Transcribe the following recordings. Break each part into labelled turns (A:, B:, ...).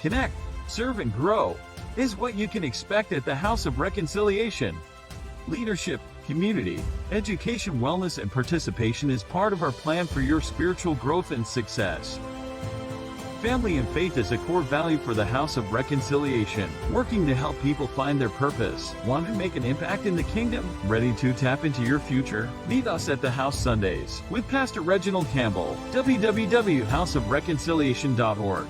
A: connect, serve, and grow is what you can expect at the House of Reconciliation. Leadership, community, education, wellness, and participation is part of our plan for your spiritual growth and success. Family and faith is a core value for the House of Reconciliation, working to help people find their purpose. Want to make an impact in the kingdom? Ready to tap into your future? Meet us at the House Sundays with Pastor Reginald Campbell, www.houseofreconciliation.org.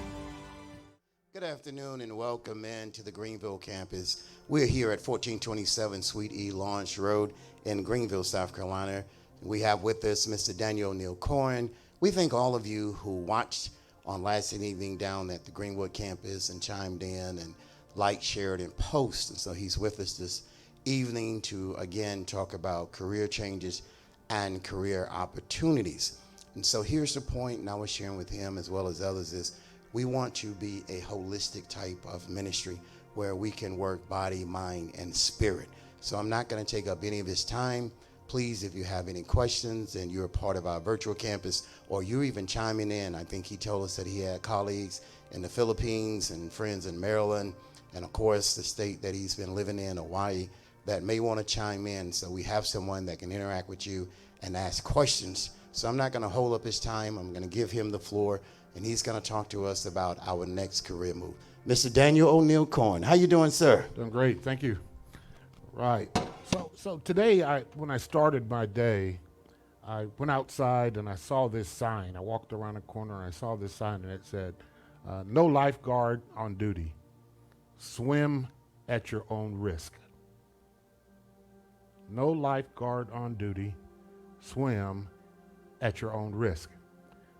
B: Good afternoon and welcome to the Greenville campus. We're here at 1427 Suite E Launch Road in Greenville, South Carolina. We have with us Mr. Daniel O'Neal Cohen. We thank all of you who watched on last evening down at the Greenwood campus and chimed in and liked, shared, and posted. And so he's with us this evening to again talk about career changes and career opportunities. And so here's the point, and I was sharing with him as well as others, is we want to be a holistic type of ministry where we can work body, mind, and spirit. So I'm not going to take up any of his time. Please, if you have any questions and you're a part of our virtual campus, or you're even chiming in, I think he told us that he had colleagues in the Philippines and friends in Maryland, and of course the state that he's been living in, Hawaii, that may want to chime in. So we have someone that can interact with you and ask questions. So I'm not going to hold up his time. I'm going to give him the floor, and he's going to talk to us about our next career move. Mr. Daniel O'Neal Cohen, how you doing, sir?
C: Doing great, thank you. Right. So today, when I started my day, I went outside and I saw this sign. I walked around the corner and I saw this sign, and it said, "No lifeguard on duty. Swim at your own risk." No lifeguard on duty. Swim at your own risk.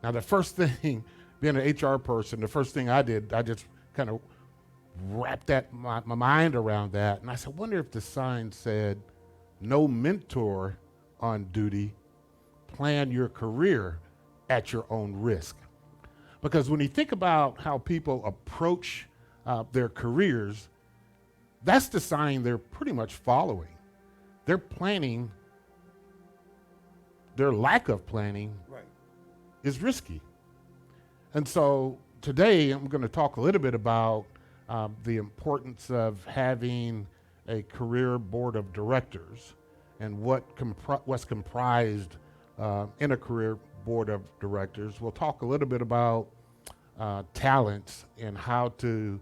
C: Now, the first thing, being an HR person, the first thing I did, I just kind of wrapped my mind around that, and I said, wonder if the sign said, "No mentor on duty, plan your career at your own risk." Because when you think about how people approach their careers, that's the sign they're pretty much following. They're planning, their lack of planning is risky. And so today I'm going to talk a little bit about the importance of having a career board of directors and what's comprised in a career board of directors. We'll talk a little bit about talents and how to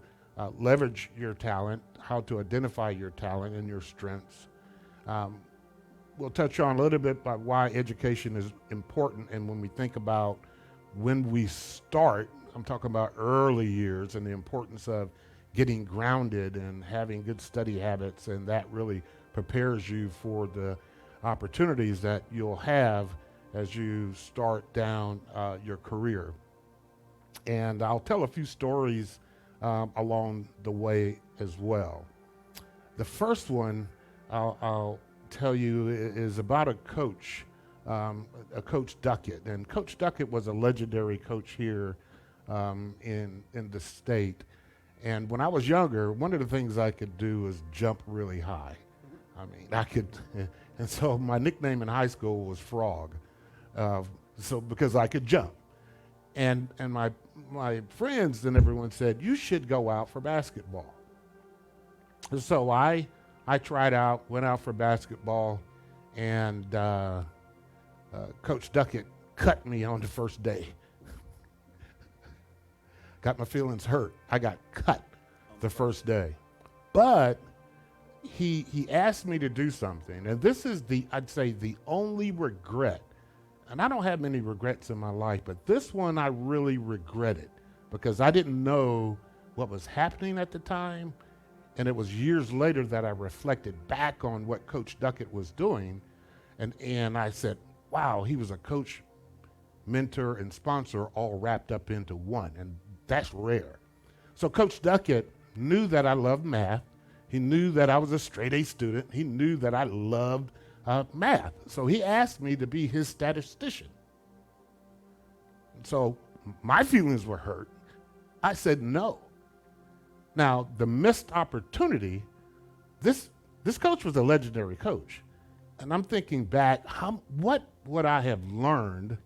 C: leverage your talent, how to identify your talent and your strengths. We'll touch on a little bit about why education is important, and when we think about when we start, I'm talking about early years and the importance of getting grounded and having good study habits, and that really prepares you for the opportunities that you'll have as you start down your career. And I'll tell a few stories along the way as well. The first one I'll tell you is about a coach Duckett. And Coach Duckett was a legendary coach here in the state. And when I was younger, one of the things I could do was jump really high. I mean, and so my nickname in high school was Frog, because I could jump. And my friends and everyone said, you should go out for basketball. And so I went out for basketball, and Coach Duckett cut me on the first day. Got my feelings hurt. I got cut the first day. But he asked me to do something, and this is I'd say the only regret, and I don't have many regrets in my life, but this one I really regretted because I didn't know what was happening at the time, and it was years later that I reflected back on what Coach Duckett was doing, and I said, wow, he was a coach, mentor, and sponsor all wrapped up into one, and that's rare. So Coach Duckett knew that I loved math. He knew that I was a straight A student. He knew that I loved math. So he asked me to be his statistician. So my feelings were hurt. I said no. Now, the missed opportunity, this coach was a legendary coach. And I'm thinking back, what would I have learned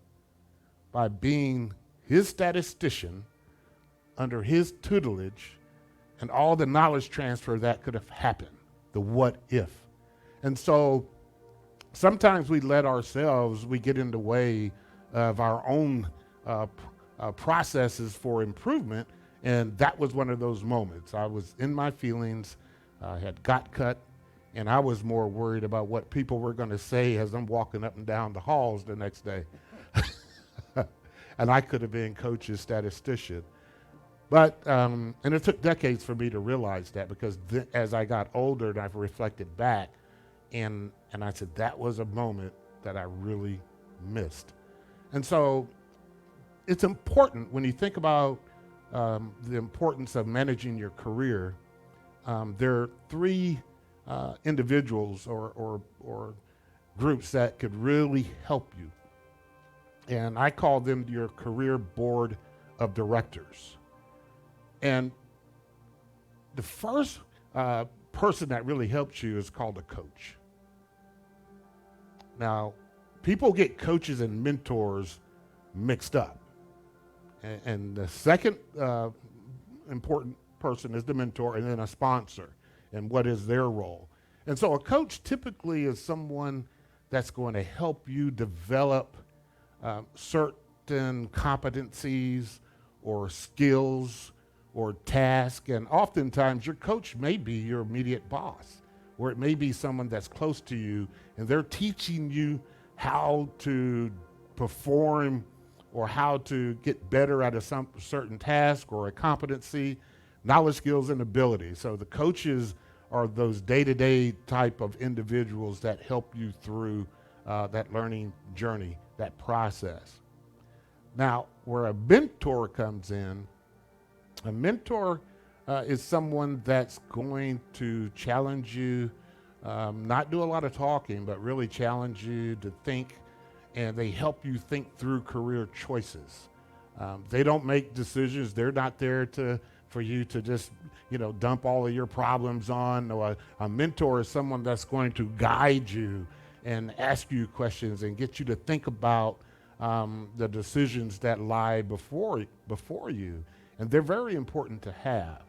C: by being his statistician under his tutelage and all the knowledge transfer that could have happened, the what if. And so sometimes we get in the way of our own processes for improvement, and that was one of those moments. I was in my feelings, I had got cut, and I was more worried about what people were going to say as I'm walking up and down the halls the next day. And I could have been coach's statistician. But, and it took decades for me to realize that, because as I got older and I've reflected back, and I said, that was a moment that I really missed. And so it's important when you think about the importance of managing your career. There are three individuals or groups that could really help you. And I call them your career board of directors. And the first person that really helps you is called a coach. Now, people get coaches and mentors mixed up. And the second important person is the mentor, and then a sponsor, and what is their role. And so a coach typically is someone that's going to help you develop certain competencies or skills or tasks. And oftentimes your coach may be your immediate boss, or it may be someone that's close to you, and they're teaching you how to perform or how to get better at a certain task or a competency, knowledge, skills, and ability. So the coaches are those day-to-day type of individuals that help you through that learning journey, that process. Now, where a mentor comes in, a mentor is someone that's going to challenge you, not do a lot of talking, but really challenge you to think, and they help you think through career choices. They don't make decisions. They're not there for you to just, dump all of your problems on. Or a mentor is someone that's going to guide you and ask you questions and get you to think about the decisions that lie before you. And they're very important to have.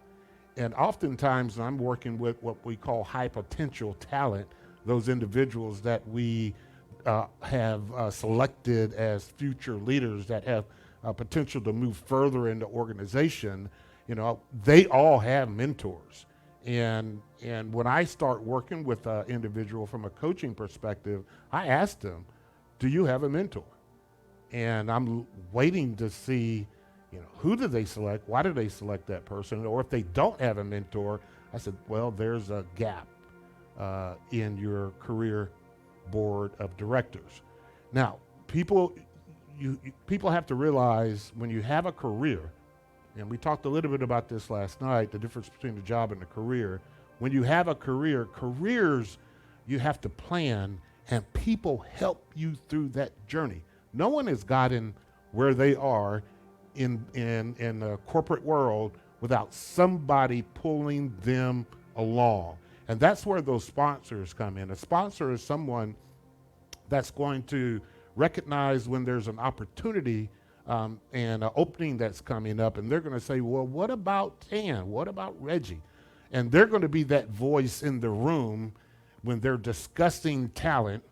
C: And oftentimes I'm working with what we call high potential talent, those individuals that we have selected as future leaders that have potential to move further in the organization. They all have mentors. And when I start working with an individual from a coaching perspective, I ask them, do you have a mentor? And I'm waiting to see, who do they select? Why do they select that person? Or if they don't have a mentor, I said, well, there's a gap in your career board of directors. Now, people have to realize when you have a career, and we talked a little bit about this last night, the difference between the job and the career. When you have a careers, you have to plan, and people help you through that journey. No one has gotten where they are in the corporate world without somebody pulling them along. And that's where those sponsors come in. A sponsor is someone that's going to recognize when there's an opportunity and an opening that's coming up, and they're going to say, well, what about Tan? What about Reggie? And they're going to be that voice in the room when they're discussing talent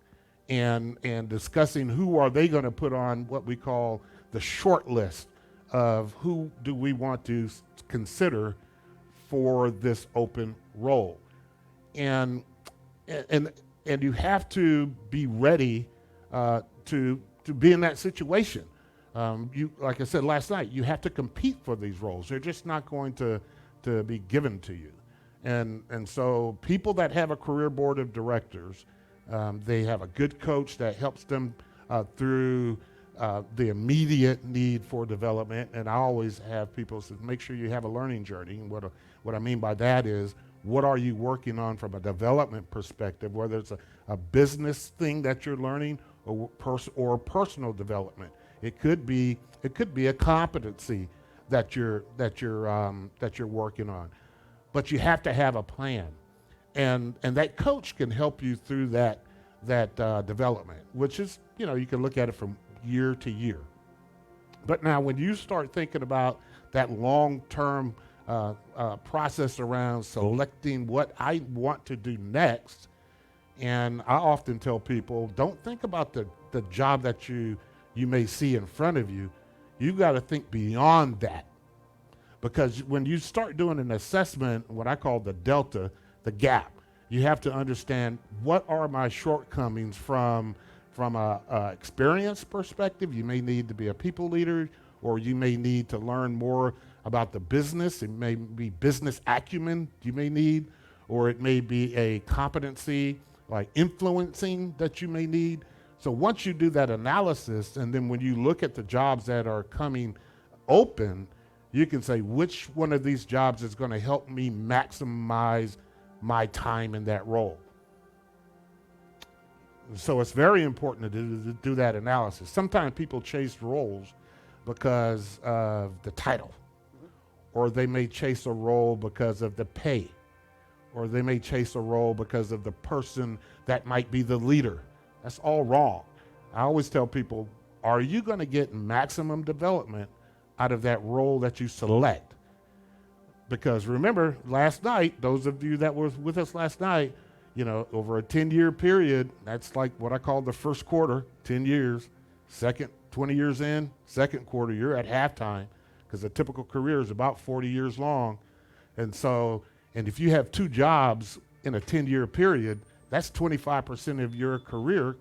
C: and discussing who are they going to put on what we call the short list of who do we want to consider for this open role. And you have to be ready to be in that situation. Like I said last night, you have to compete for these roles. They're just not going to be given to you. And so people that have a career board of directors, they have a good coach that helps them through the immediate need for development. And I always have people say, make sure you have a learning journey. And what I mean by that is, what are you working on from a development perspective, whether it's a business thing that you're learning or personal development. It could be a competency that you're working on, but you have to have a plan, and that coach can help you through that development, which is, you can look at it from year to year. But now when you start thinking about that long-term process around selecting what I want to do next. And I often tell people, don't think about the job that you may see in front of you. You've got to think beyond that. Because when you start doing an assessment, what I call the delta, the gap, you have to understand what are my shortcomings from a experience perspective. You may need to be a people leader, or you may need to learn more about the business. It may be business acumen you may need, or it may be a competency like influencing that you may need. So once you do that analysis, and then when you look at the jobs that are coming open, you can say which one of these jobs is going to help me maximize my time in that role. So it's very important to do that analysis. Sometimes people chase roles because of the title, or they may chase a role because of the pay, or they may chase a role because of the person that might be the leader. That's all wrong. I always tell people, are you going to get maximum development out of that role that you select? Because remember, last night, those of you that were with us last night, over a 10-year period, that's like what I call the first quarter, 10 years. Second, 20 years in, second quarter, you're at halftime, because a typical career is about 40 years long. And if you have 2 jobs in a 10-year period, that's 25% of your career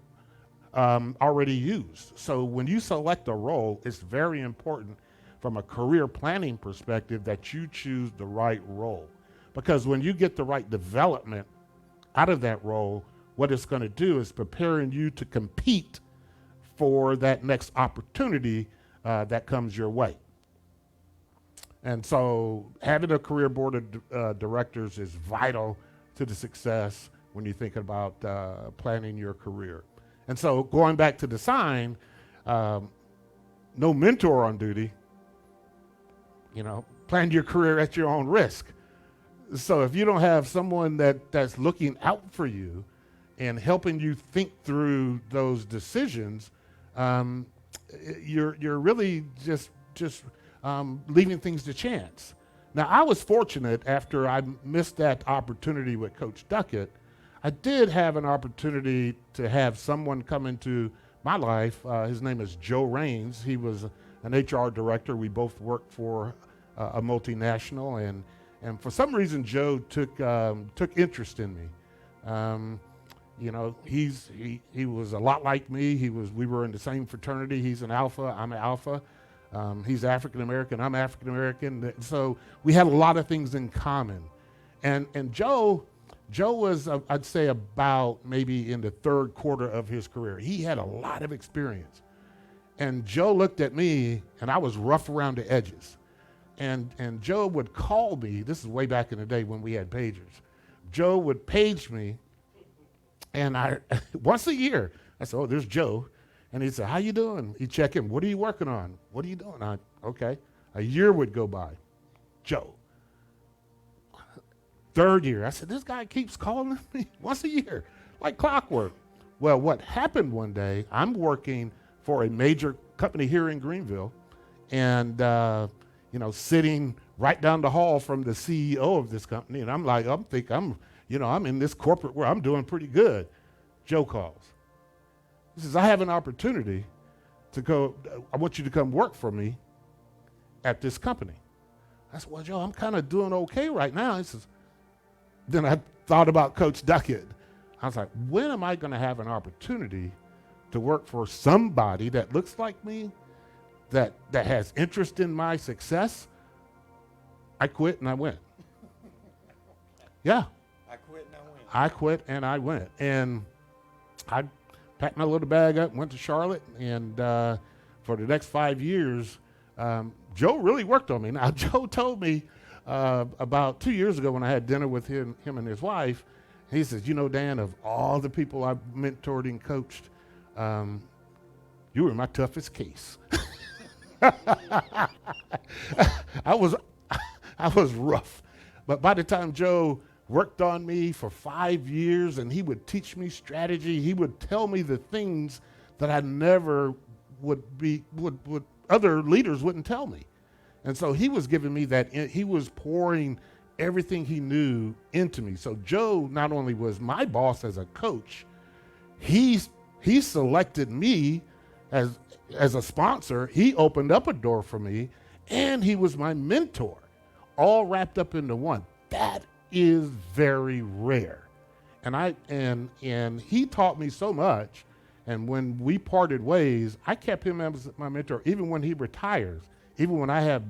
C: already used. So when you select a role, it's very important from a career planning perspective that you choose the right role. Because when you get the right development out of that role, what it's going to do is preparing you to compete for that next opportunity that comes your way. And so having a career board of directors is vital to the success when you think about planning your career. And so going back to the sign, no mentor on duty, plan your career at your own risk. So if you don't have someone that's looking out for you and helping you think through those decisions, you're really just leaving things to chance. Now, I was fortunate after I missed that opportunity with Coach Duckett. I did have an opportunity to have someone come into my life. His name is Joe Raines. He was an HR director. We both worked for a multinational, and for some reason, Joe took interest in me. He was a lot like me. We were in the same fraternity. He's an Alpha. I'm an Alpha. He's African American. I'm African American. So we had a lot of things in common. And Joe was, I'd say, about maybe in the third quarter of his career. He had a lot of experience. And Joe looked at me, and I was rough around the edges. And Joe would call me. This is way back in the day when we had pagers. Joe would page me, and once a year, I said, "Oh, there's Joe." And he'd say, "How you doing?" He'd check in. "What are you working on? What are you doing?" Okay. A year would go by. Joe. Third year, I said, "This guy keeps calling me once a year, like clockwork." Well, what happened one day, I'm working for a major company here in Greenville, and sitting right down the hall from the CEO of this company, and I'm in this corporate where I'm doing pretty good. Joe calls. He says, "I have an opportunity to go. I want you to come work for me at this company." I said, "Well, Joe, I'm kind of doing okay right now." He says, then I thought about Coach Duckett. I was like, when am I going to have an opportunity to work for somebody that looks like me, that has interest in my success? I quit and I went. Yeah.
B: I quit and I went.
C: I quit and I went. And I packed my little bag up, went to Charlotte, and for the next 5 years, Joe really worked on me. Now, Joe told me about 2 years ago when I had dinner with him and his wife, he says, "Dan, of all the people I've mentored and coached, you were my toughest case." I was rough. But by the time Joe worked on me for 5 years, and he would teach me strategy, he would tell me the things that I never would other leaders wouldn't tell me. And so he was giving me that, he was pouring everything he knew into me. So Joe not only was my boss as a coach, he selected me as a sponsor. He opened up a door for me, and he was my mentor, all wrapped up into one. That is very rare. And he taught me so much. And when we parted ways, I kept him as my mentor, even when he retires, even when I have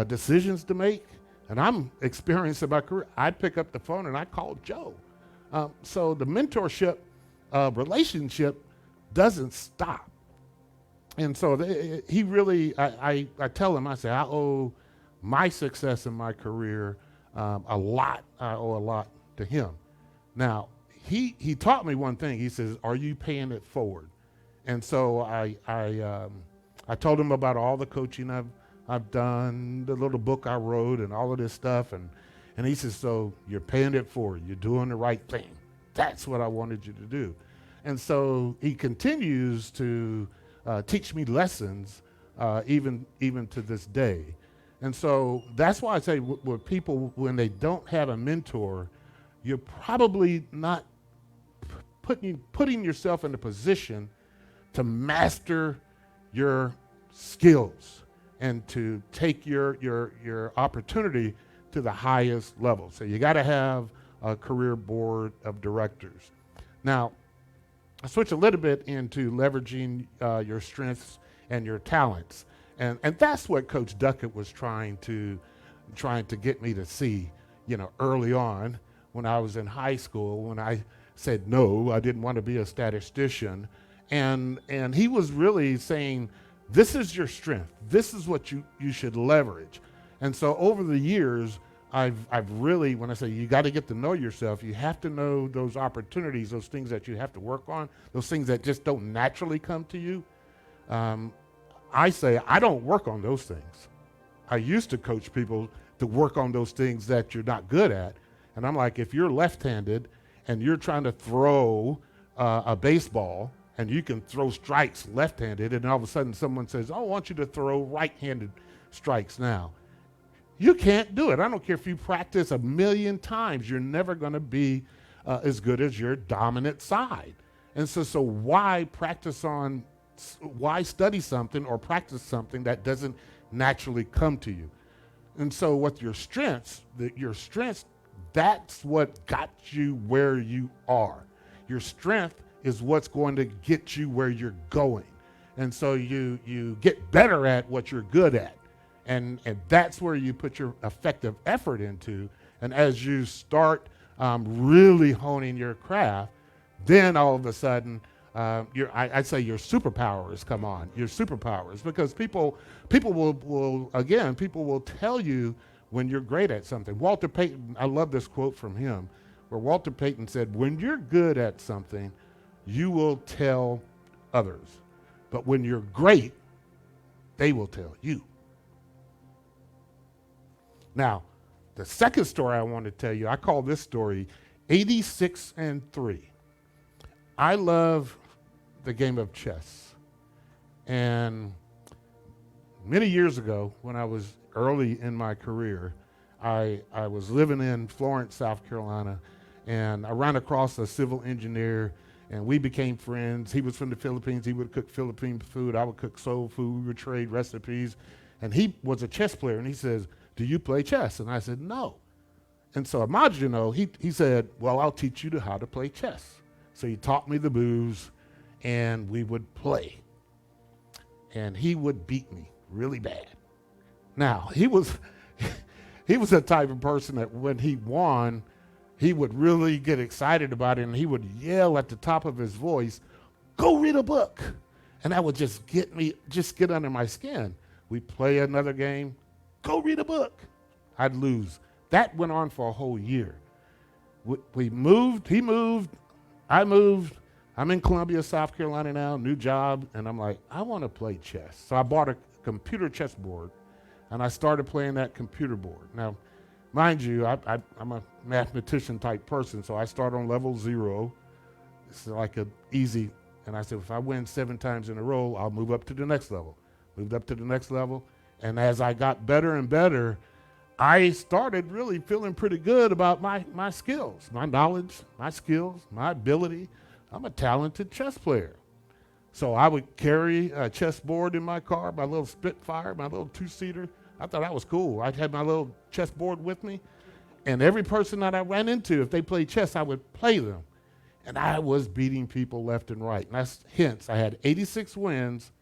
C: decisions to make, and I'm experienced in my career, I'd pick up the phone and I called Joe. So the mentorship relationship doesn't stop. And so he really, I tell him, I say, I owe my success in my career a lot. I owe a lot to him. Now, he taught me one thing. He says, "Are you paying it forward?" And so I told him about all the coaching I've done, the little book I wrote, and all of this stuff. And he says, "So you're paying it forward. You're doing the right thing. That's what I wanted you to do." And so he continues to teach me lessons, even to this day. And so that's why I say with people, when they don't have a mentor, you're probably not putting yourself in a position to master your skills and to take your opportunity to the highest level. So you got to have a career board of directors. Now, I switch a little bit into leveraging your strengths and your talents. And that's what Coach Duckett was trying to get me to see, early on when I was in high school, when I said no, I didn't want to be a statistician. And he was really saying, this is your strength. This is what you should leverage. And so over the years, I've really, when I say you got to get to know yourself, you have to know those opportunities, those things that you have to work on, those things that just don't naturally come to you. I say I don't work on those things. I used to coach people to work on those things that you're not good at. And I'm like, if you're left-handed and you're trying to throw a baseball and you can throw strikes left-handed, and all of a sudden someone says, "Oh, I want you to throw right-handed strikes now." You can't do it. I don't care if you practice 1,000,000 times. You're never going to be as good as your dominant side. And so why study something or practice something that doesn't naturally come to you? And so with your strengths, that's what got you where you are. Your strength is what's going to get you where you're going. And so you get better at what you're good at. And that's where you put your effective effort into. And as you start really honing your craft, then all of a sudden, I'd say your superpowers come on. Your superpowers, because people will tell you when you're great at something. Walter Payton, I love this quote from him, where Walter Payton said, "When you're good at something, you will tell others. But when you're great, they will tell you." Now, the second story I want to tell you, I call this story 86 and 3. I love the game of chess. And many years ago, when I was early in my career, I was living in Florence, South Carolina, and I ran across a civil engineer, and we became friends. He was from the Philippines. He would cook Philippine food. I would cook soul food. We would trade recipes. And he was a chess player, and he says, "Do you play chess?" And I said, "No." And so Imagino, he said, "Well, I'll teach you how to play chess." So he taught me the moves, and we would play. And he would beat me really bad. Now, he was the type of person that when he won, he would really get excited about it, and he would yell at the top of his voice, "Go read a book." And that would just get under my skin. We'd play another game, "Go read a book." I'd lose. That went on for a whole year. We moved, he moved, I moved. I'm in Columbia, South Carolina now, new job, and I'm like, I want to play chess. So I bought a computer chess board, and I started playing that computer board. Now, mind you, I'm a mathematician type person, so I start on level 0. It's like an easy, and I said, if I win 7 times in a row, I'll move up to the next level. Moved up to the next level, And as I got better and better, I started really feeling pretty good about my skills, my knowledge, my skills, my ability. I'm a talented chess player. So I would carry a chessboard in my car, my little Spitfire, my little two-seater. I thought that was cool. I had my little chessboard with me. And every person that I ran into, if they played chess, I would play them. And I was beating people left and right. And that's hence I had 86 wins,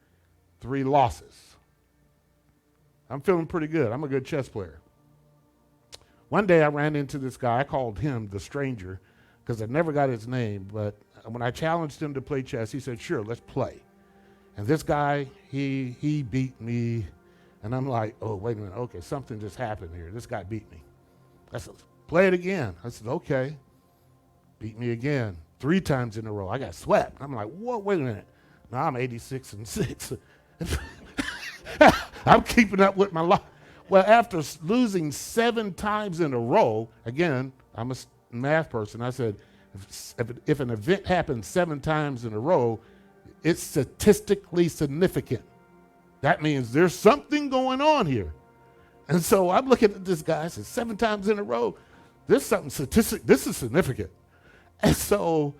C: 3 losses. I'm feeling pretty good. I'm a good chess player. One day I ran into this guy. I called him the stranger because I never got his name. But when I challenged him to play chess, he said, sure, let's play. And this guy, he beat me. And I'm like, oh, wait a minute. Okay, something just happened here. This guy beat me. I said, play it again. I said, okay. Beat me again. 3 times in a row. I got swept. I'm like, whoa, wait a minute. Now I'm 86-6. I'm keeping up with my life. Well, after losing 7 times in a row, again, I'm a math person. I said, if an event happens 7 times in a row, it's statistically significant. That means there's something going on here. And so I'm looking at this guy. I said, 7 times in a row, there's something statistic. This is significant. And so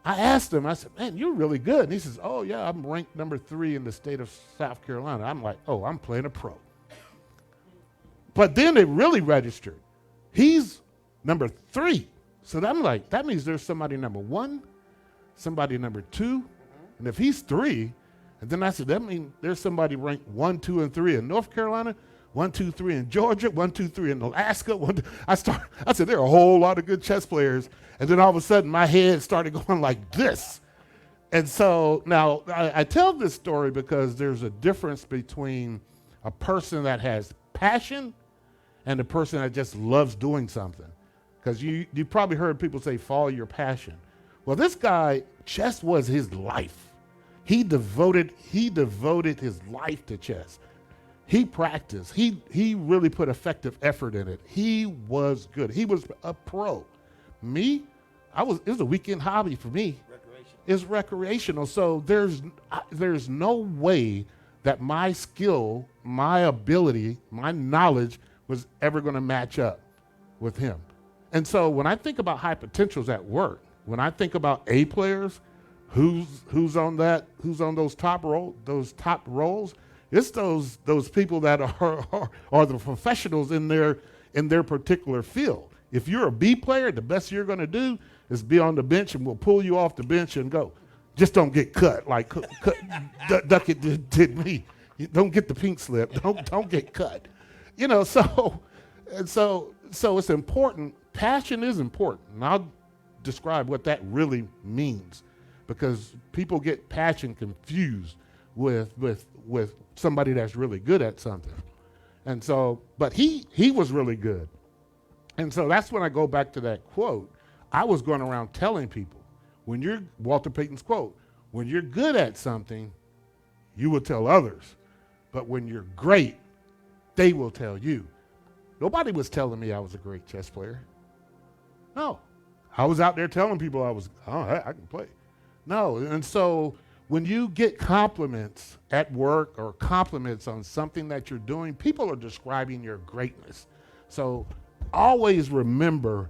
C: I asked him, I said, man, you're really good. And he says, oh, yeah, I'm ranked number 3 in the state of South Carolina. I'm like, oh, I'm playing a pro. But then it really registered. He's number 3. So I'm like, that means there's somebody number 1, somebody number 2. And if he's 3, and then I said, that means there's somebody ranked 1, 2, and 3 in North Carolina, 1, 2, 3 in Georgia, 1, 2, 3 in Alaska. I said, there are a whole lot of good chess players. And then all of a sudden, my head started going like this. And so now I tell this story because there's a difference between a person that has passion and a person that just loves doing something. Because you probably heard people say, follow your passion. Well, this guy, chess was his life. He devoted his life to chess. He practiced. He really put effective effort in it. He was good. He was a pro. Me, it was a weekend hobby for me. It's recreational. So there's no way that my skill, my ability, my knowledge was ever going to match up with him. And so when I think about high potentials at work, when I think about A players, who's on those top roles, it's those people that are the professionals in their particular field. If you're a B player, the best you're going to do is be on the bench, and we'll pull you off the bench and go. Just don't get cut like Duckett did me. You don't get the pink slip. Don't get cut. So it's important. Passion is important, and I'll describe what that really means, because people get passion confused with somebody that's really good at something. And so, but he was really good. And so that's when I go back to that quote. I was going around telling people, Walter Payton's quote, when you're good at something, you will tell others. But when you're great, they will tell you. Nobody was telling me I was a great chess player. No. I was out there telling people I can play. No. And so when you get compliments at work or compliments on something that you're doing, people are describing your greatness. So always remember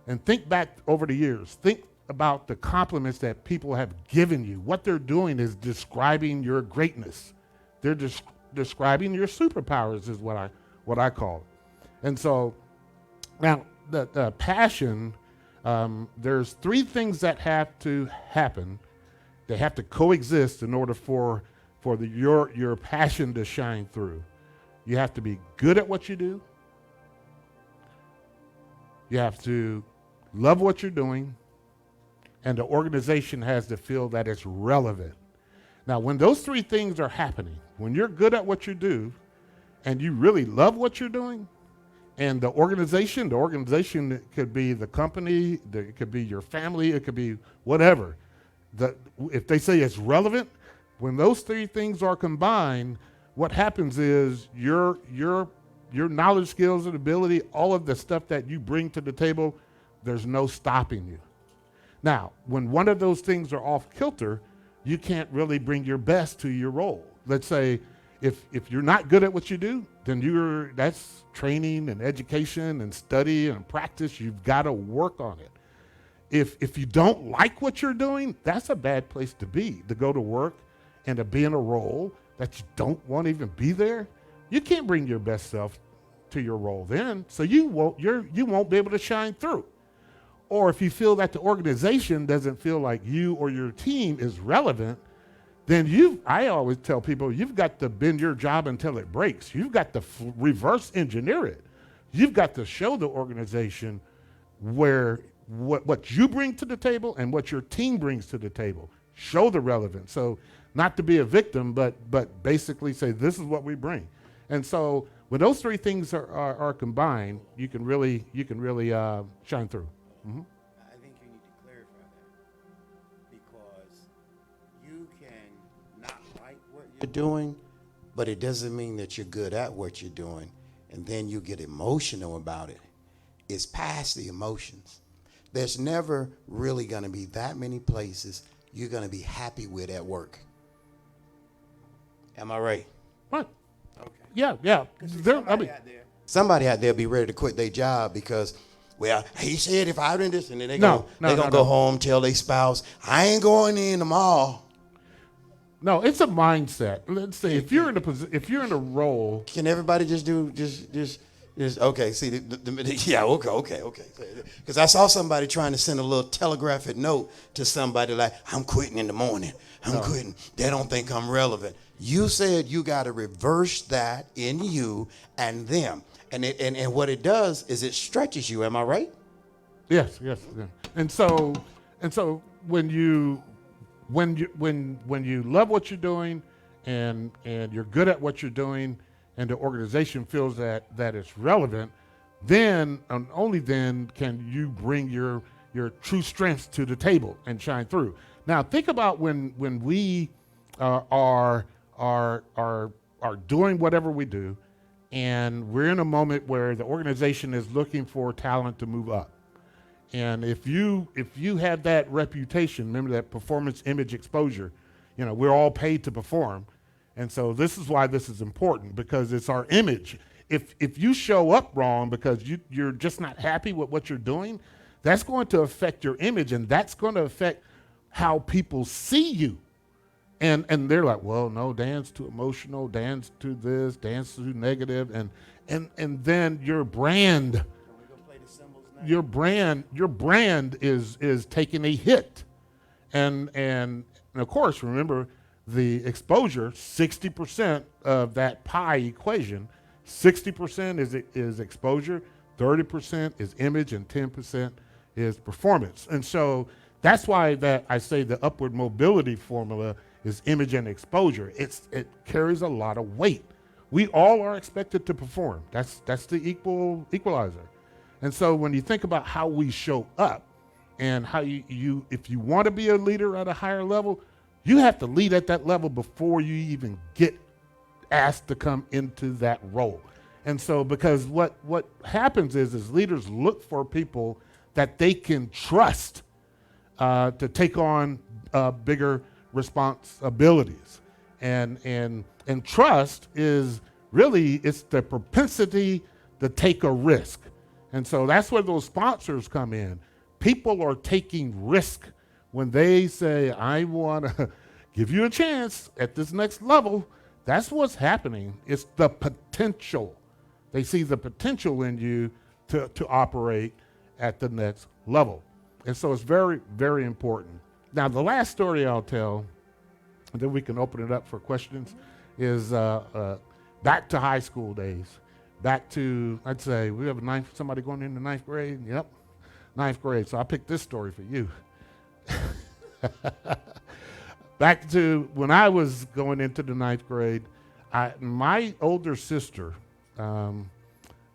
C: and think back over the years. Think about the compliments that people have given you. What they're doing is describing your greatness. They're describing your superpowers is what I call it. And so now the passion, there's 3 things that have to happen. They have to coexist in order for your passion to shine through. You have to be good at what you do. You have to love what you're doing. And the organization has to feel that it's relevant. Now, when those 3 things are happening, when you're good at what you do and you really love what you're doing, and the organization could be the company, it could be your family, it could be whatever. If they say it's relevant, when those 3 things are combined, what happens is your knowledge, skills, and ability, all of the stuff that you bring to the table, there's no stopping you. Now, when one of those things are off kilter, you can't really bring your best to your role. Let's say If you're not good at what you do, then that's training and education and study and practice. You've got to work on it. If you don't like what you're doing, that's a bad place to be, to go to work and to be in a role that you don't want to even be there. You can't bring your best self to your role then, so you won't be able to shine through. Or if you feel that the organization doesn't feel like you or your team is relevant, then I always tell people, you've got to bend your job until it breaks. You've got to reverse engineer it. You've got to show the organization what you bring to the table and what your team brings to the table. Show the relevance. So not to be a victim, but basically say, this is what we bring. And so when those three things are combined, you can really shine through. Mm-hmm.
B: I think you need to clarify that, because you can not like what you're doing, but it doesn't mean that you're good at what you're doing, and then you get emotional about it. It's past the emotions. There's never really going to be that many places you're going to be happy with at work. Am I right?
C: Right.
B: Okay.
C: Yeah.
B: Somebody out there be ready to quit their job because, well, he said if I did this, and then they're going to go home, tell their spouse, I ain't going in tomorrow.
C: No, it's a mindset. Let's say if you're in a role.
B: Can everybody just okay? See, yeah, okay. Because I saw somebody trying to send a little telegraphic note to somebody like, I'm quitting in the morning. I'm quitting. They don't think I'm relevant. You said you got to reverse that in you and them, and what it does is it stretches you. Am I right?
C: Yes. And so when you love what you're doing and you're good at what you're doing, and the organization feels that it's relevant, then and only then can you bring your true strengths to the table and shine through. Now think about when we are doing whatever we do, and we're in a moment where the organization is looking for talent to move up. And if you have that reputation, remember that performance, image, exposure, we're all paid to perform. And so this is why this is important, because it's our image. If you show up wrong because you're just not happy with what you're doing, that's going to affect your image, and that's going to affect how people see you. And they're like, well, no, Dan's too emotional, Dan's too this, Dan's too negative, and then your brand is taking a hit. And of course, remember, the exposure, 60% of that pie equation, 60% is exposure, 30% is image, and 10% is performance. And so that's why that I say the upward mobility formula is image and exposure. It carries a lot of weight. We all are expected to perform. That's the equalizer. And so when you think about how we show up and how you if you want to be a leader at a higher level, you have to lead at that level before you even get asked to come into that role. And so because what happens is leaders look for people that they can trust to take on bigger responsibilities. And trust is really, it's the propensity to take a risk. And so that's where those sponsors come in. People are taking risk when they say, I want to give you a chance at this next level. That's what's happening. It's the potential. They see the potential in you to operate at the next level. And so it's very, very important. Now, the last story I'll tell, and then we can open it up for questions, is back to high school days. Back to, I'd say, we have somebody going into ninth grade? Yep, ninth grade. So I picked this story for you. Back to when I was going into the ninth grade, my older sister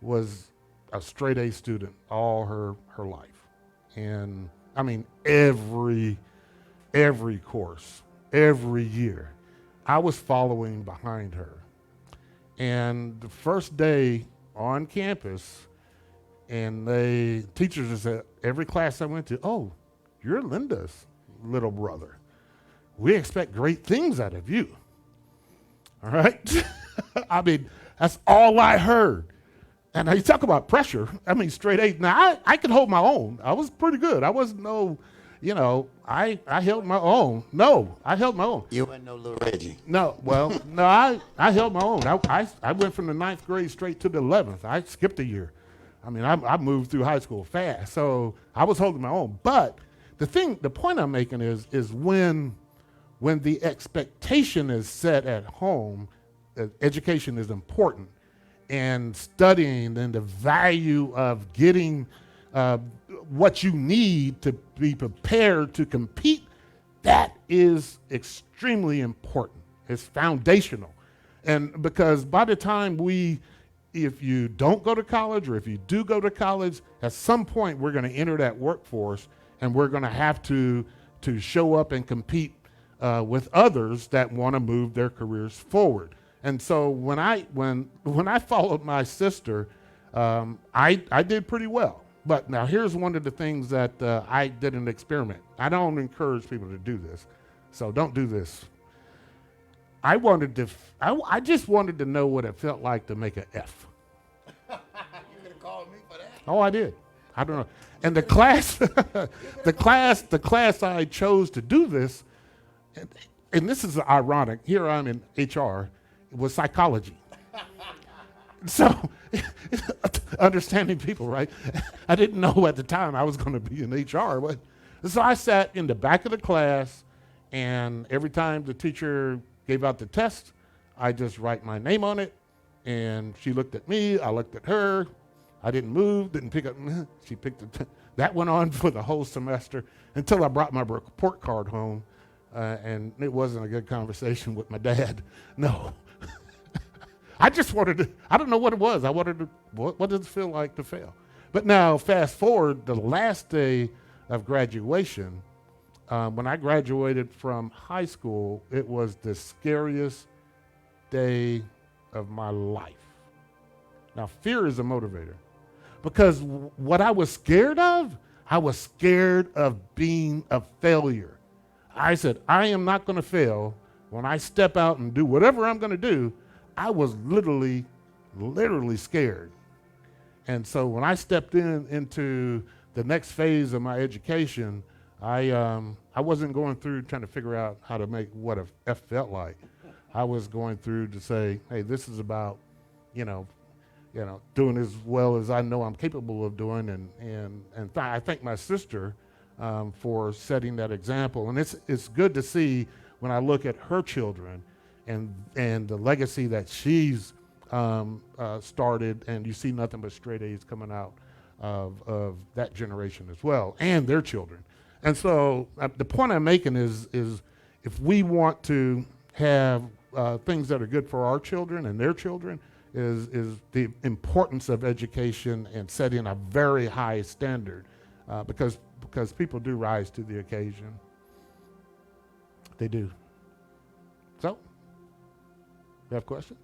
C: was a straight A student all her life. And I mean, every course, every year, I was following behind her. And the first day on campus, and teachers at every class I went to, oh, you're Linda's little brother. We expect great things out of you. All right? I mean, that's all I heard. And you talk about pressure. I mean, straight A's. Now, I could hold my own. I was pretty good. I wasn't I held my own. No, I held my own.
B: You weren't no little Reggie.
C: No, well, no, I held my own. I went from the 9th grade straight to the 11th. I skipped a year. I mean, I moved through high school fast, so I was holding my own. But the point I'm making is when the expectation is set at home, education is important, and studying and the value of getting what you need to be prepared to compete, that is extremely important. It's foundational. And because by the time if you don't go to college or if you do go to college, at some point we're going to enter that workforce and we're going to have to show up and compete with others that want to move their careers forward. And so when I followed my sister, I did pretty well. But now here's one of the things that I did an experiment. I don't encourage people to do this, so don't do this. I just wanted to know what it felt like to make an F.
B: You could have called me for that.
C: Oh, I did. I don't know. And the class, the class I chose to do this, and this is ironic. Here I'm in HR. It was psychology. So, understanding people, right? I didn't know at the time I was going to be in HR. But so I sat in the back of the class, and every time the teacher gave out the test, I just write my name on it, and she looked at me, I looked at her. I didn't move, didn't pick up. She picked it. That went on for the whole semester until I brought my report card home, and it wasn't a good conversation with my dad. No. I just wanted to, I don't know what it was. I wanted to, what does it feel like to fail? But now, fast forward, the last day of graduation, when I graduated from high school, it was the scariest day of my life. Now, fear is a motivator. Because what I was scared of being a failure. I said, I am not going to fail. When I step out and do whatever I'm going to do, I was literally scared. And so when I stepped into the next phase of my education, I wasn't going through trying to figure out how to make what a F felt like. I was going through to say, hey, this is about, doing as well as I know I'm capable of doing, and I thank my sister for setting that example. And it's good to see when I look at her children and the legacy that she's started, and you see nothing but straight A's coming out of that generation as well, and their children. And so the point I'm making is if we want to have things that are good for our children and their children, is the importance of education and setting a very high standard, because people do rise to the occasion. They do. So, you have questions?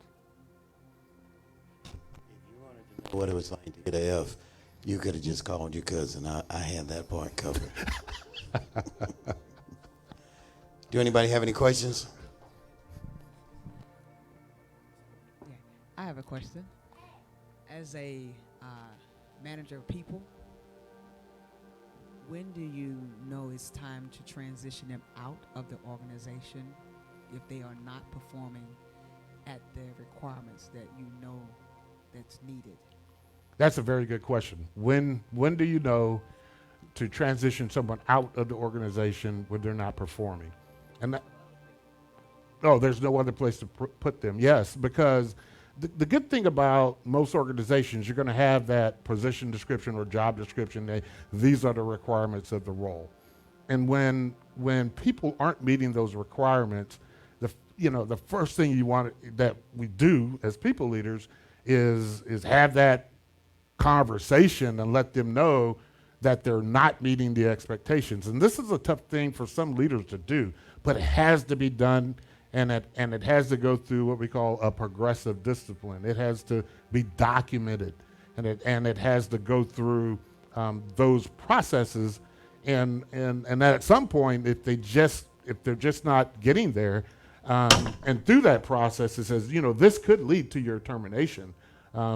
B: If you wanted to know what it was like to get an F, you could have just called your cousin. I had that part covered. Do anybody have any questions?
D: I have a question. As a manager of people, when do you know it's time to transition them out of the organization if they are not performing at the requirements that you know that's needed?
C: That's a very good question. When do you know to transition someone out of the organization when they're not performing? And there's no other place to put them. Yes, because the good thing about most organizations, you're going to have that position description or job description. These are the requirements of the role. And when people aren't meeting those requirements, the first thing you want that we do as people leaders is have that conversation and let them know that they're not meeting the expectations. And this is a tough thing for some leaders to do, but it has to be done. And it has to go through what we call a progressive discipline. It has to be documented, and it has to go through those processes. And at some point, if they're just not getting there, And through that process, it says, this could lead to your termination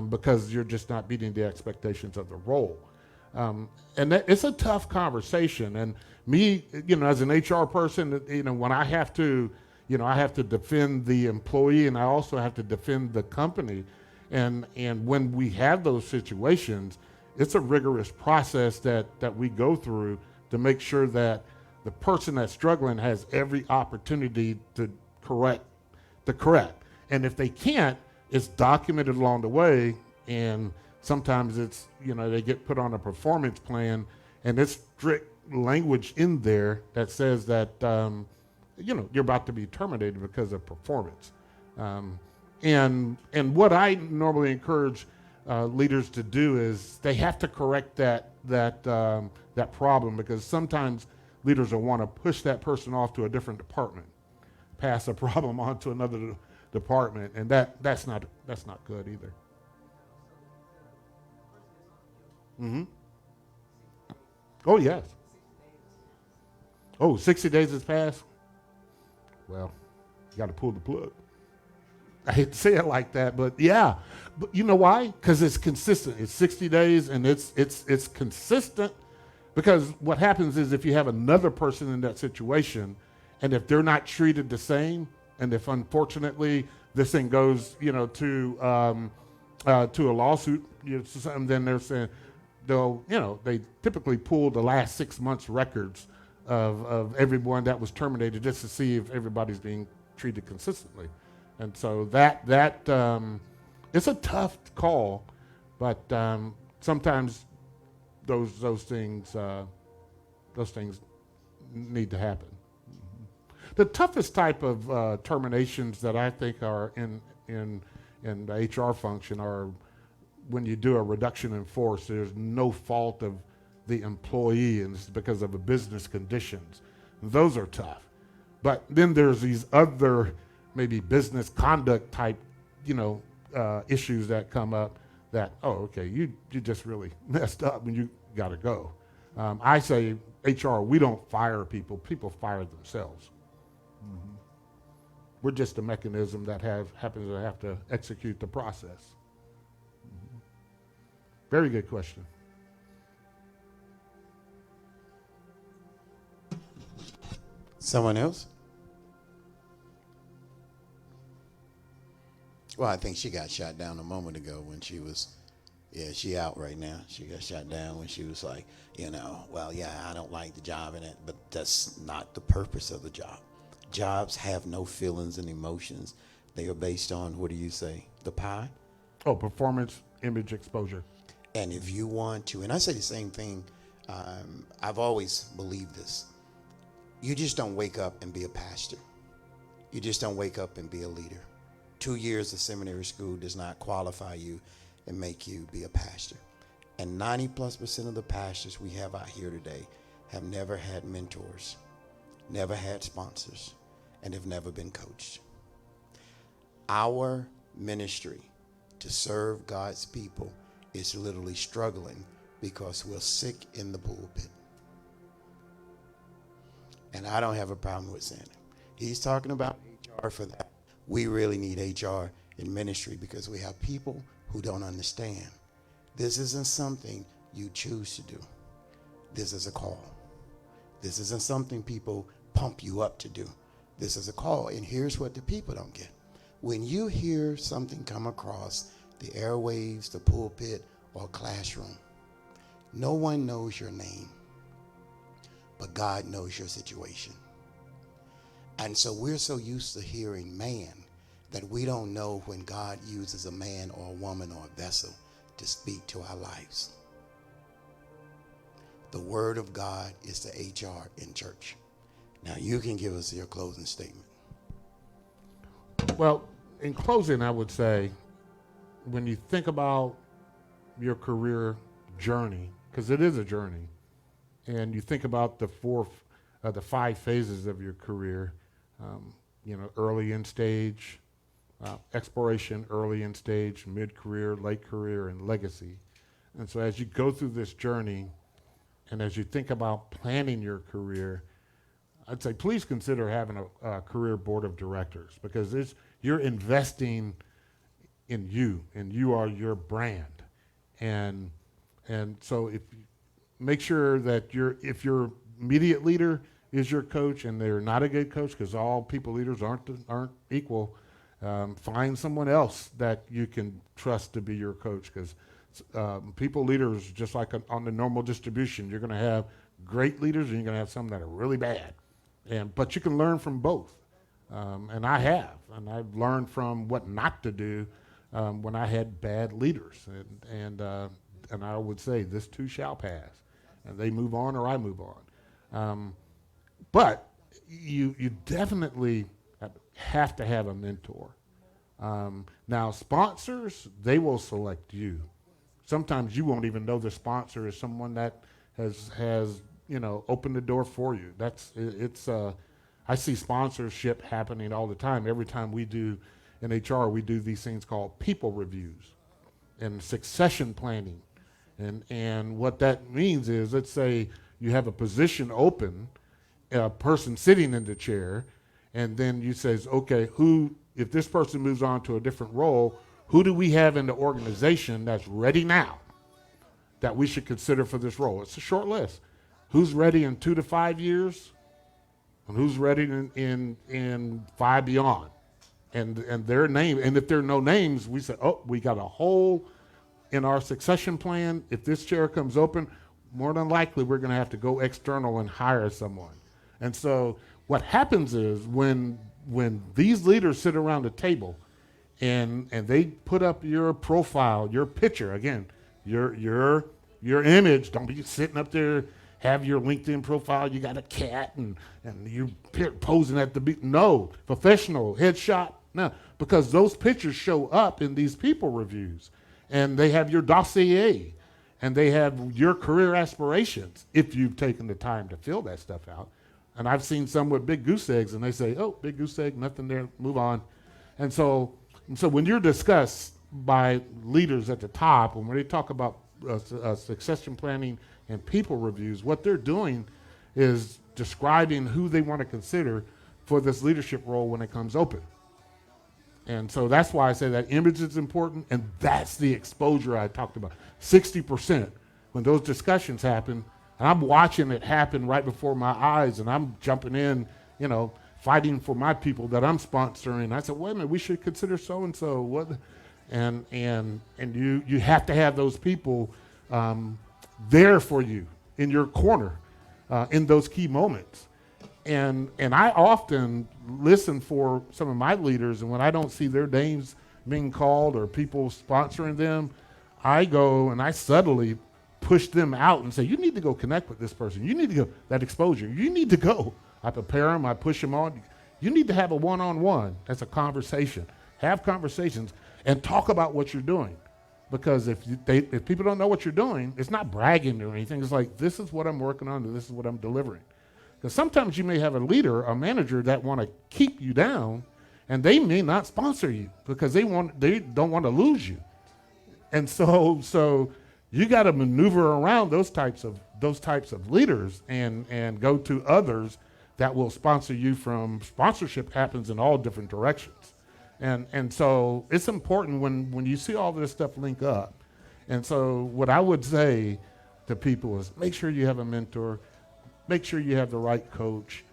C: because you're just not meeting the expectations of the role. And it's a tough conversation. And me, as an HR person, when I have to, I have to defend the employee and I also have to defend the company. And when we have those situations, it's a rigorous process that we go through to make sure that the person that's struggling has every opportunity to correct. And if they can't, it's documented along the way. And sometimes it's, they get put on a performance plan and there's strict language in there that says that, you're about to be terminated because of performance. And what I normally encourage leaders to do is they have to correct that problem, because sometimes leaders will want to push that person off to a different department, pass a problem on to another department, and that's not good either. Mm-hmm. Oh, yes. Oh, 60 days has passed? Well, you got to pull the plug. I hate to say it like that, but yeah. But you know why? Because it's consistent. It's 60 days, and it's consistent. Because what happens is if you have another person in that situation, and if they're not treated the same, and if unfortunately this thing goes, to a lawsuit, then they're saying they typically pull the last 6 months records of everyone that was terminated just to see if everybody's being treated consistently. And so that it's a tough call, but sometimes those things need to happen. The toughest type of terminations that I think are in the HR function are when you do a reduction in force. There's no fault of the employee, and it's because of the business conditions. Those are tough. But then there's these other maybe business conduct type, issues that come up that, okay, you just really messed up and you got to go. I say HR, we don't fire people. People fire themselves. Mm-hmm. We're just a mechanism that happens to have to execute the process. Mm-hmm. Very good question.
B: Someone else? Well, I think she got shot down a moment ago when she was, she out right now. She got shot down when she was like, I don't like the job in it, but that's not the purpose of the job. Jobs have no feelings and emotions. They are based on, what do you say, the pie?
C: Oh, performance, image, exposure.
B: And if you want to, and I say the same thing, I've always believed this. You just don't wake up and be a pastor. You just don't wake up and be a leader. 2 years of seminary school does not qualify you and make you be a pastor. And 90+% of the pastors we have out here today have never had mentors, never had sponsors, and have never been coached. Our ministry to serve God's people is literally struggling because we're sick in the pulpit. And I don't have a problem with saying it. He's talking about HR for that. We really need HR in ministry because we have people who don't understand. This isn't something you choose to do. This is a call. This isn't something people pump you up to do. This is a call. And here's what the people don't get. When you hear something come across the airwaves, the pulpit, or classroom, no one knows your name, but God knows your situation. And so we're so used to hearing man that we don't know when God uses a man or a woman or a vessel to speak to our lives. The word of God is the HR in church. Now you can give us your closing statement.
C: Well, in closing, I would say when you think about your career journey, because it is a journey, and you think about the 5 phases of your career, early in stage, exploration, early in stage, mid-career, late career, and legacy. And so as you go through this journey, and as you think about planning your career, I'd say please consider having a career board of directors, because you're investing in you, and you are your brand. And so make sure that if your immediate leader is your coach and they're not a good coach, because all people leaders aren't equal, find someone else that you can trust to be your coach, because people leaders, just like on the normal distribution, you're going to have great leaders and you're going to have some that are really bad. But you can learn from both. And I've learned from what not to do when I had bad leaders. And I would say, this too shall pass. And they move on or I move on. But you definitely have to have a mentor. Now, sponsors, they will select you. Sometimes you won't even know the sponsor is someone that has opened the door for you. I see sponsorship happening all the time. Every time we do in HR, we do these things called people reviews and succession planning. And what that means is, let's say you have a position open, a person sitting in the chair, and then you says, okay, if this person moves on to a different role, who do we have in the organization that's ready now that we should consider for this role? It's a short list. Who's ready in 2 to 5 years? And who's ready in 5 beyond? And their name, and if there are no names, we say, oh, we got a hole in our succession plan. If this chair comes open, more than likely we're going to have to go external and hire someone. And so what happens is when these leaders sit around the table and they put up your profile, your picture, again, your image, don't be sitting up there, have your LinkedIn profile, you got a cat and you're posing at the beach. No, professional headshot. No, because those pictures show up in these people reviews, and they have your dossier, and they have your career aspirations if you've taken the time to fill that stuff out. And I've seen some with big goose eggs, and they say, oh, big goose egg, nothing there, move on. And so when you're discussed by leaders at the top, and when they talk about succession planning and people reviews, what they're doing is describing who they want to consider for this leadership role when it comes open. And so that's why I say that image is important, and that's the exposure I talked about. 60%, when those discussions happen, and I'm watching it happen right before my eyes, and I'm jumping in, fighting for my people that I'm sponsoring. I said, wait a minute, we should consider so-and-so. What? And you have to have those people there for you, in your corner, in those key moments. And I often listen for some of my leaders, and when I don't see their names being called or people sponsoring them, I go and I subtly push them out and say, you need to go connect with this person. You need to go, that exposure. You need to go. I prepare them, I push them on. You need to have a one-on-one. That's a conversation. Have conversations and talk about what you're doing. Because if people don't know what you're doing, it's not bragging or anything. It's like, this is what I'm working on, and this is what I'm delivering. Because sometimes you may have a leader, a manager that want to keep you down, and they may not sponsor you because they don't want to lose you. And so you got to maneuver around those types of leaders and go to others that will sponsor you. From sponsorship happens in all different directions. And so it's important when you see all this stuff link up. And so what I would say to people is, make sure you have a mentor, make sure you have the right coach.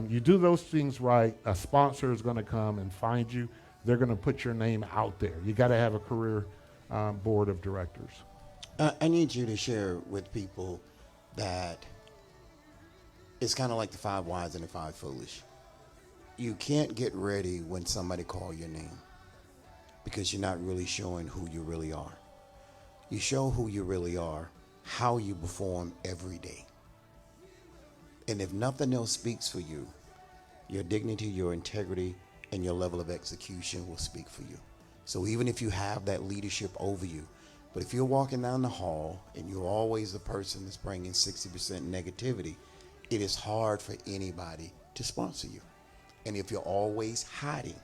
C: You do those things right, a sponsor is going to come and find you. They're going to put your name out there. You got to have a career board of directors.
B: I need you to share with people that it's kind of like the 5 wise and the 5 foolish. You can't get ready when somebody calls your name, because you're not really showing who you really are. You show who you really are, how you perform every day. And if nothing else speaks for you, your dignity, your integrity, and your level of execution will speak for you. So even if you have that leadership over you, but if you're walking down the hall and you're always the person that's bringing 60% negativity, it is hard for anybody to sponsor you. And if you're always hiding,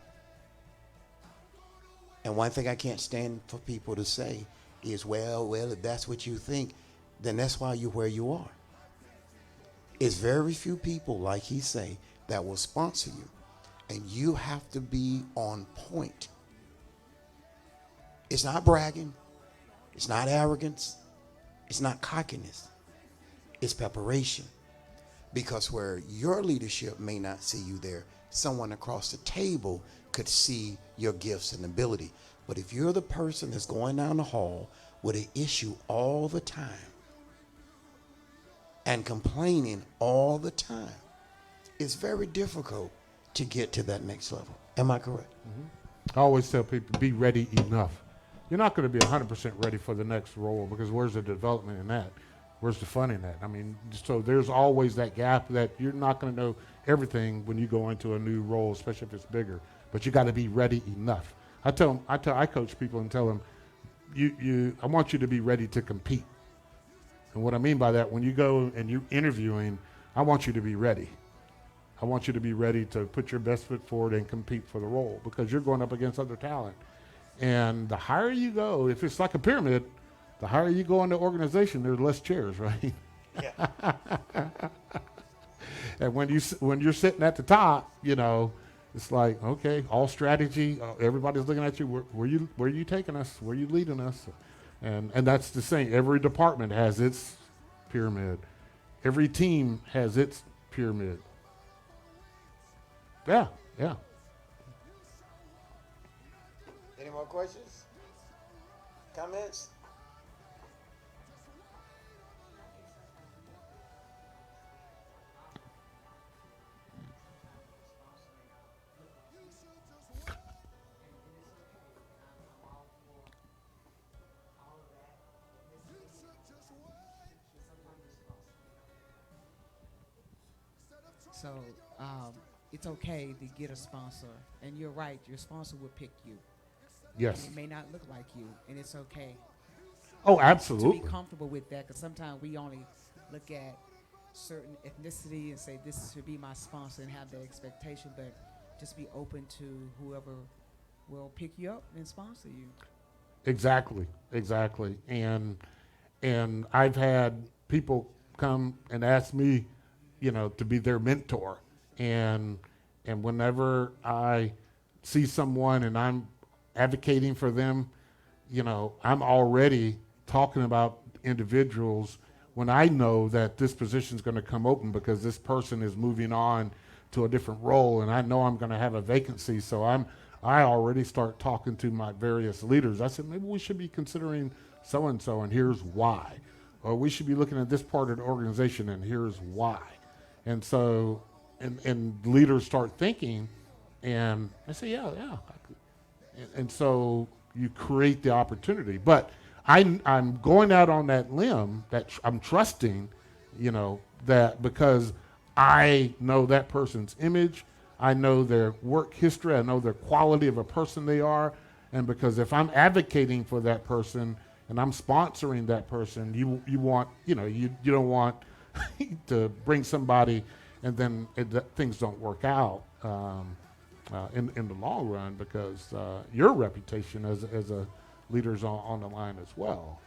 B: and one thing I can't stand for people to say is, well, if that's what you think, then that's why you're where you are. It's very few people, like he say, that will sponsor you. And you have to be on point. It's not bragging. It's not arrogance. It's not cockiness. It's preparation. Because where your leadership may not see you there, someone across the table could see your gifts and ability. But if you're the person that's going down the hall with an issue all the time and complaining all the time, it's very difficult to get to that next level. Am I correct?
C: I always tell people, be ready enough. You're not going to be 100% ready for the next role, because where's the development in that? Where's the fun in that? I mean, so there's always that gap that you're not going to know everything when you go into a new role, especially if it's bigger. But you got to be ready enough. I coach people and tell them, I want you to be ready to compete. And what I mean by that, when you go and you're interviewing, I want you to be ready. I want you to be ready to put your best foot forward and compete for the role, because you're going up against other talent. And the higher you go, if it's like a pyramid, the higher you go in the organization, there's less chairs, right?
B: Yeah.
C: And when you're sitting at the top, it's like, okay, all strategy, everybody's looking at you. Where are you taking us? Where are you leading us? And that's the same. Every department has its pyramid. Every team has its pyramid. Yeah.
B: Any more questions? Comments?
D: So it's okay to get a sponsor, and you're right. Your sponsor will pick you.
C: Yes.
D: It may not look like you, and it's okay
C: Oh,
D: to
C: absolutely.
D: be comfortable with that. Because sometimes we only look at certain ethnicity and say this should be my sponsor and have that expectation, but just be open to whoever will pick you up and sponsor you.
C: Exactly. And I've had people come and ask me, to be their mentor. And whenever I see someone and I'm advocating for them, I'm already talking about individuals when I know that this position is going to come open because this person is moving on to a different role, and I know I'm going to have a vacancy. So I already start talking to my various leaders. I said, maybe we should be considering so-and-so, and here's why. Or we should be looking at this part of the organization, and here's why. And so, and leaders start thinking, and I say, yeah. And so you create the opportunity. But I'm going out on that limb that I'm trusting, that because I know that person's image, I know their work history, I know their quality of a person they are, and because if I'm advocating for that person and I'm sponsoring that person, you want, you don't want to bring somebody and then things don't work out in the long run, because your reputation as a leader is on the line as well.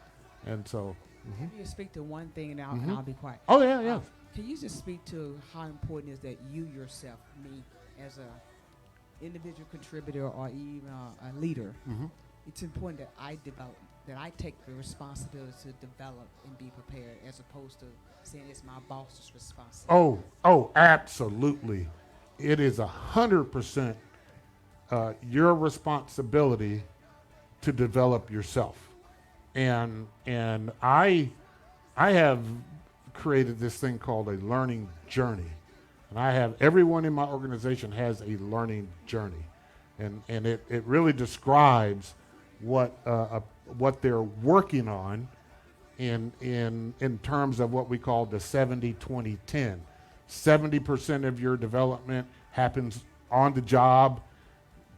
C: And so.
D: Can you speak to one thing, and I'll be quiet?
C: Oh, yeah.
D: Can you just speak to how important is that you yourself, me, as a individual contributor or even a leader, it's important that I take the responsibility to develop and be prepared, as opposed to saying it's my boss's responsibility.
C: Oh, absolutely. It is 100% your responsibility to develop yourself. And I have created this thing called a learning journey. And I have, everyone in my organization has a learning journey. And it really describes what they're working on in terms of what we call the 70-20-10. 70% of your development happens on the job,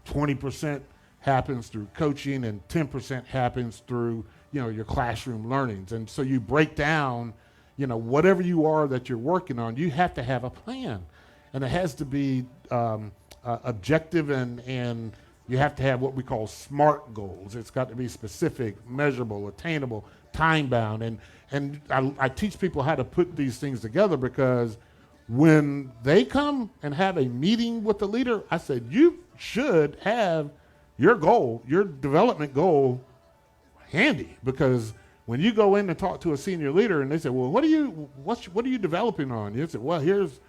C: 20% happens through coaching, and 10% happens through your classroom learnings. And so you break down, whatever you are that you're working on, you have to have a plan, and it has to be objective and You have to have what we call SMART goals. It's got to be specific, measurable, attainable, time-bound. And I teach people how to put these things together, because when they come and have a meeting with the leader, I said, you should have your goal, your development goal handy, because when you go in and talk to a senior leader and they say, well, what are you developing on? You say, well, here's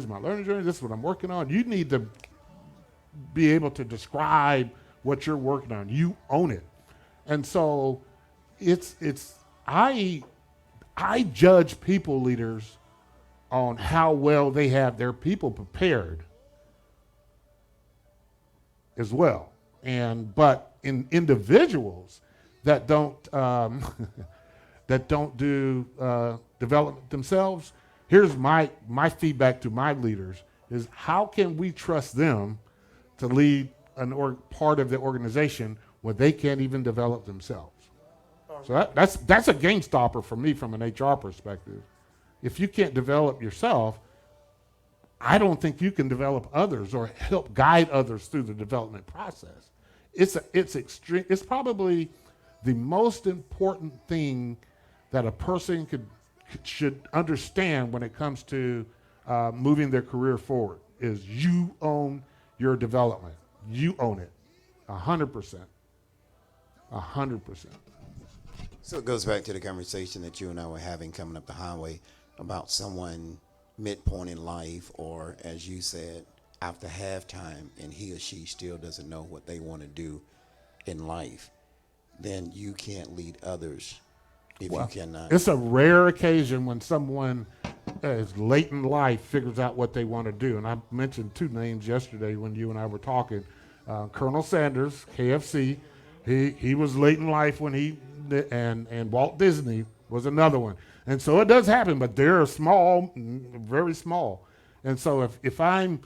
C: my learning journey. This is what I'm working on. You need to be able to describe what you're working on. You own it. And so I judge people leaders on how well they have their people prepared as well. But in individuals that don't do development themselves, here's my feedback to my leaders is, how can we trust them to lead part of the organization when they can't even develop themselves? So that's a game stopper for me from an HR perspective. If you can't develop yourself, I don't think you can develop others or help guide others through the development process. It's probably the most important thing that a person should understand when it comes to moving their career forward, is you own your development. You own it, 100%. 100%.
B: So it goes back to the conversation that you and I were having coming up the highway about someone midpoint in life, or as you said, after halftime, and he or she still doesn't know what they want to do in life. Then you can't lead others if you cannot.
C: It's a rare occasion when someone is late in life figures out what they want to do. And I mentioned two names yesterday when you and I were talking. Colonel Sanders, KFC, he was late in life when and Walt Disney was another one. And so it does happen, but they're small, very small. And so if I'm,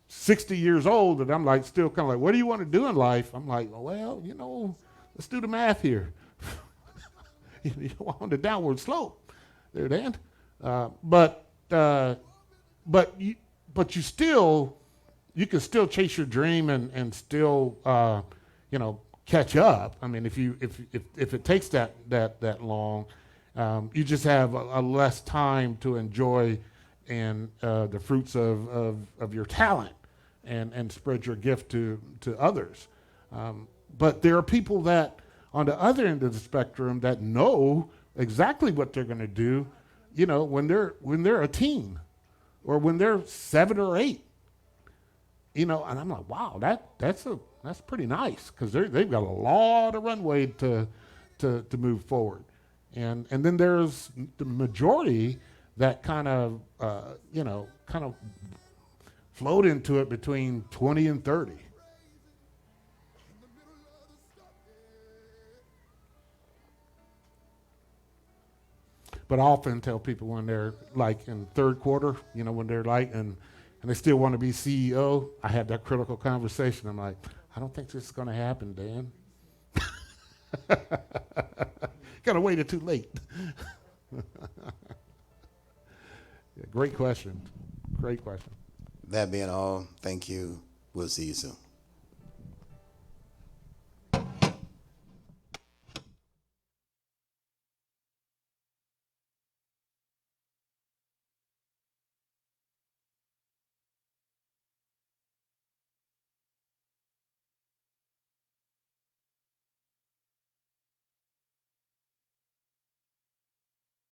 C: 60 years old and I'm like still kind of like, what do you want to do in life? I'm like, well, let's do the math here. You want the downward slope there, Dan. But you can still chase your dream and still catch up. I mean, if it takes that long, you just have a less time to enjoy and the fruits of your talent and spread your gift to others. But there are people that on the other end of the spectrum that know exactly what they're going to do, when they're a teen or when they're 7 or 8. And I'm like, wow, that's pretty nice, because they've got a lot of runway to move forward. And then there's the majority that kind of float into it between 20 and 30. But I often tell people when they're like in third quarter, when they're like, and they still want to be CEO, I have that critical conversation. I'm like, I don't think this is going to happen, Dan. Kind of waited too late. Yeah, great question. Great question.
B: That being all, thank you. We'll see you soon.